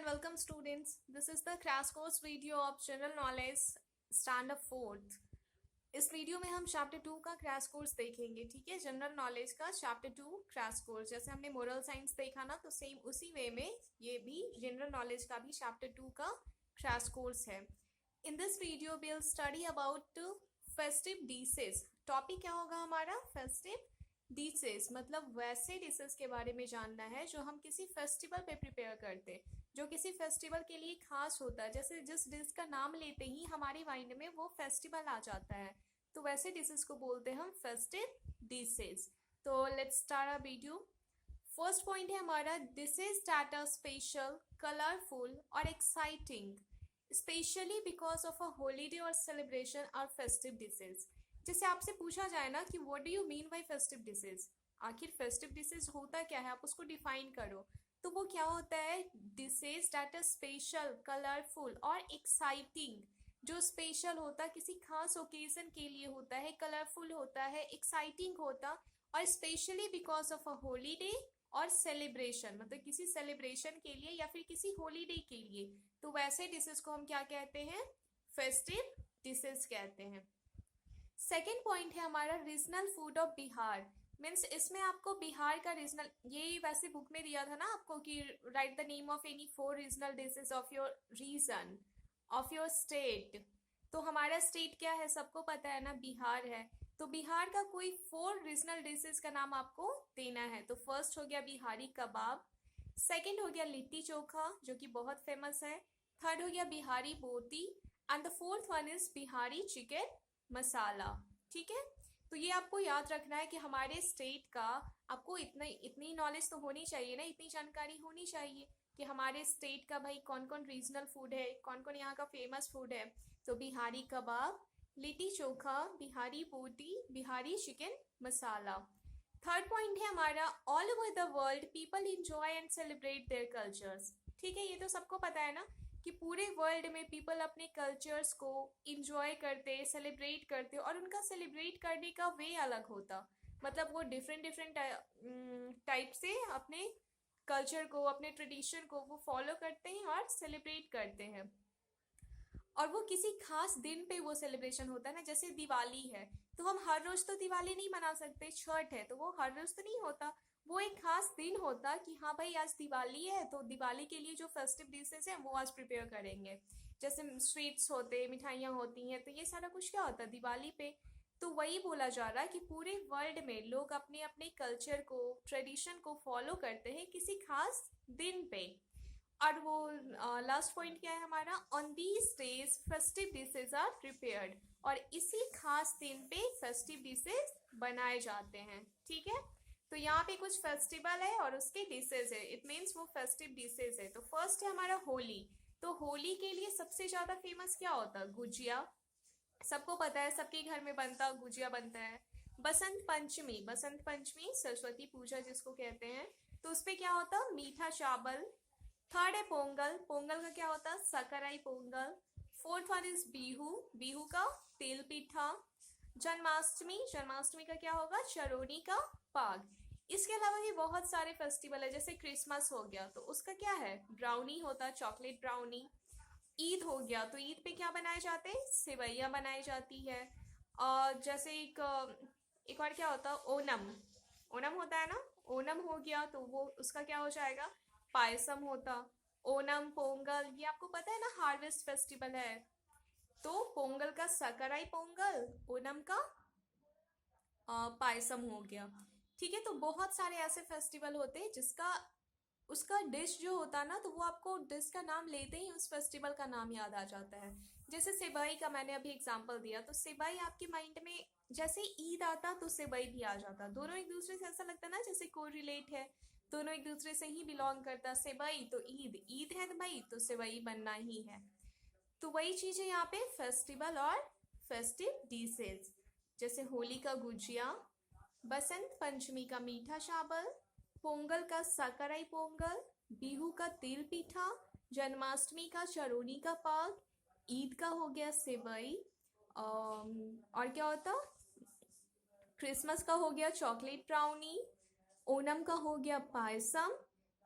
welcome students. This is the crash course video of general knowledge standard 4th. इस video में हम chapter 2 का crash course देखेंगे. ठीक है, जनरल नॉलेज का चैप्टर 2 क्रैश कोर्स. जैसे हमने मोरल साइंस देखा ना, तो सेम उसी वे में ये भी जनरल नॉलेज का भी चैप्टर 2 का क्रैश कोर्स है. In this video we will study about festive dishes. Topic क्या होगा हमारा? फेस्टिव डिशेस, मतलब वैसे डिशेस के बारे में जानना है जो हम किसी फेस्टिवल पे प्रिपेयर करते हैं, जो किसी फेस्टिवल के लिए खास होता है. जैसे जिस डिश का नाम लेते ही हमारे माइंड में वो फेस्टिवल आ जाता है, तो वैसे डिशेस को बोलते हैं हम फेस्टिव डिशेस. तो let's start a video. First point है हमारा dishes that are special, colourful और exciting specially because of a holiday और सेलिब्रेशन आर फेस्टिव डिशेस. जैसे आपसे पूछा जाए ना कि what do you mean by festive dishes, आखिर फेस्टिव डिशेस होता क्या है, आप उसको डिफाइन करो. तो वो क्या होता है? Dishes that are special, colourful और एक्साइटिंग. जो स्पेशल होता किसी खास ओकेजन के लिए होता है, कलरफुल होता है, एक्साइटिंग होता, और specially because of a holiday और सेलिब्रेशन, मतलब किसी सेलिब्रेशन के लिए या फिर किसी हॉलीडे के लिए. तो वैसे डिशेस को हम क्या कहते हैं? फेस्टिव डिशेस कहते हैं. सेकेंड पॉइंट है हमारा regional food of Bihar. Means इसमें आपको बिहार का रीजनल, ये वैसे बुक में दिया था ना आपको कि write the name of any 4 regional dishes of your region, of your state. तो हमारा स्टेट क्या है, सबको पता है ना, बिहार है. तो बिहार का कोई 4 रीजनल डिशेज का नाम आपको देना है. तो फर्स्ट हो गया बिहारी कबाब, सेकेंड हो गया लिट्टी चोखा जो कि बहुत फेमस है, थर्ड हो गया Bihari boti, and the fourth one is Bihari chicken masala. ठीक है, तो ये आपको याद रखना है कि हमारे स्टेट का, आपको इतनी नॉलेज तो होनी चाहिए ना, इतनी जानकारी होनी चाहिए कि हमारे स्टेट का भाई कौन कौन रीजनल फूड है, कौन कौन यहाँ का फेमस फूड है. तो बिहारी कबाब, लिट्टी चोखा, बिहारी बोटी, बिहारी चिकन मसाला. थर्ड पॉइंट है हमारा all over the world people enjoy and celebrate their cultures. ठीक है, ये तो सबको पता है ना कि पूरे वर्ल्ड में पीपल अपने कल्चर्स को इंजॉय करते, सेलिब्रेट करते, और उनका सेलिब्रेट करने का वे अलग होता. मतलब वो डिफरेंट डिफरेंट टाइप से अपने कल्चर को, अपने ट्रेडिशन को वो फॉलो करते हैं और सेलिब्रेट करते हैं. और वो किसी खास दिन पे वो सेलिब्रेशन होता है ना, जैसे दिवाली है तो हम हर रोज तो दिवाली नहीं मना सकते. छठ है तो वो हर रोज तो नहीं होता, वो एक खास दिन होता कि हाँ भाई आज दिवाली है, तो दिवाली के लिए जो फेस्टिव डिशेज हैं वो आज प्रिपेयर करेंगे. जैसे स्वीट्स होते, मिठाइयाँ होती हैं, तो ये सारा कुछ क्या होता है दिवाली पे. तो वही बोला जा रहा है कि पूरे वर्ल्ड में लोग अपने अपने कल्चर को, ट्रेडिशन को फॉलो करते हैं किसी खास दिन पे. और वो लास्ट पॉइंट क्या है हमारा? On these days festive dishes are prepared. और इसी खास दिन पे फेस्टिव डिशेज बनाए जाते हैं. ठीक है, तो यहाँ पे कुछ फेस्टिवल है और उसके डिशेज है, इट मीन्स वो फेस्टिव डिशेज है. तो फर्स्ट है हमारा होली. तो होली के लिए सबसे ज्यादा फेमस क्या होता है? गुजिया. सबको पता है, सबके घर में बनता, गुजिया बनता है. बसंत पंचमी, बसंत पंचमी सरस्वती पूजा जिसको कहते हैं, तो उसपे क्या होता? मीठा चावल. थर्ड है पोंगल. पोंगल का क्या होता है? Sakrai Pongal. Fourth one is Bihu. Bihu का तेल पिठा. जन्माष्टमी, जन्माष्टमी का क्या होगा? चरोनी का पाग. इसके अलावा भी बहुत सारे फेस्टिवल है, जैसे क्रिसमस हो गया तो उसका क्या है? ब्राउनी होता है, चॉकलेट ब्राउनी. ईद हो गया तो ईद पे क्या बनाए जाते हैं? सेवैया बनाई जाती है. और जैसे एक और क्या होता है? ओनम. ओनम होता है ना, ओनम हो गया तो वो उसका क्या हो जाएगा? पायसम होता. ओनम, पोंगल, ये आपको पता है ना हार्वेस्ट फेस्टिवल है. तो पोंगल का सकराई पोंगल, ओनम का पायसम हो गया. ठीक है, तो बहुत सारे ऐसे फेस्टिवल होते हैं जिसका, उसका डिश जो होता है ना, तो वो आपको डिश का नाम लेते ही उस फेस्टिवल का नाम याद आ जाता है. जैसे सेवई का मैंने अभी एग्जांपल दिया, तो सेवई आपके माइंड में जैसे ईद आता तो सेवई भी आ जाता. दोनों एक दूसरे से ऐसा लगता ना जैसे को रिलेट है, दोनों एक दूसरे से ही बिलोंग करता. सेवई तो ईद, ईद है तो भाई तो सेवई बनना ही है. तो वही चीज है यहाँ पे फेस्टिवल और फेस्टिव डिशेज. जैसे होली का गुजिया, बसंत पंचमी का मीठा चावल, पोंगल का सकराई पोंगल, बिहू का तिल पिठा, जन्माष्टमी का चरोनी का पाग, ईद का हो गया सेवई, और क्या होता? क्रिसमस का हो गया चॉकलेट ब्राउनी, ओनम का हो गया पायसम,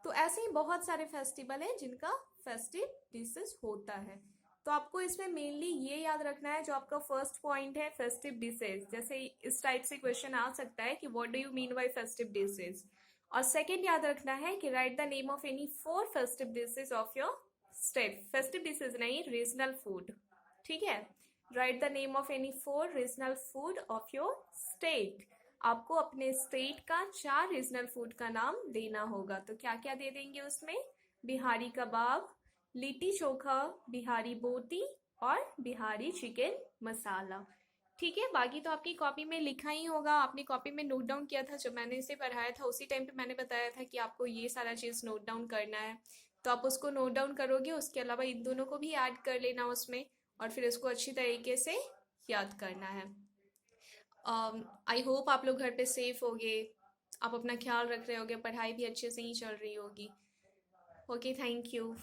तो ऐसे ही बहुत सारे फेस्टिवल हैं जिनका फेस्टिव डिशेस होता है। तो आपको इसमें मेनली ये याद रखना है, जो आपका फर्स्ट पॉइंट है फेस्टिव डिशेज, जैसे इस टाइप से क्वेश्चन आ सकता है कि what do you mean by festive dishes. और सेकंड याद रखना है कि write the name of any 4 festive dishes of your state. Festive dishes नहीं, रीजनल फूड, ठीक है। Right the name of any 4 regional food of your state. आपको अपने स्टेट का 4 रीजनल फूड का नाम देना होगा। तो क्या क्या दे देंगे उसमें? बिहारी कबाब, लिट्टी चोखा, बिहारी बोटी और बिहारी चिकन मसाला। ठीक है, बाकी तो आपकी कॉपी में लिखा ही होगा, आपने कॉपी में नोट डाउन किया था। जब मैंने इसे पढ़ाया था उसी टाइम पे मैंने बताया था कि आपको ये सारा चीज़ नोट डाउन करना है, तो आप उसको नोट डाउन करोगे। उसके अलावा इन दोनों को भी ऐड कर लेना उसमें, और फिर इसको अच्छी तरीके से याद करना है। आई होप आप लोग घर पे सेफ होगे, आप अपना ख्याल रख रहे होगे, पढ़ाई भी अच्छे से ही चल रही होगी। Okay, thank you.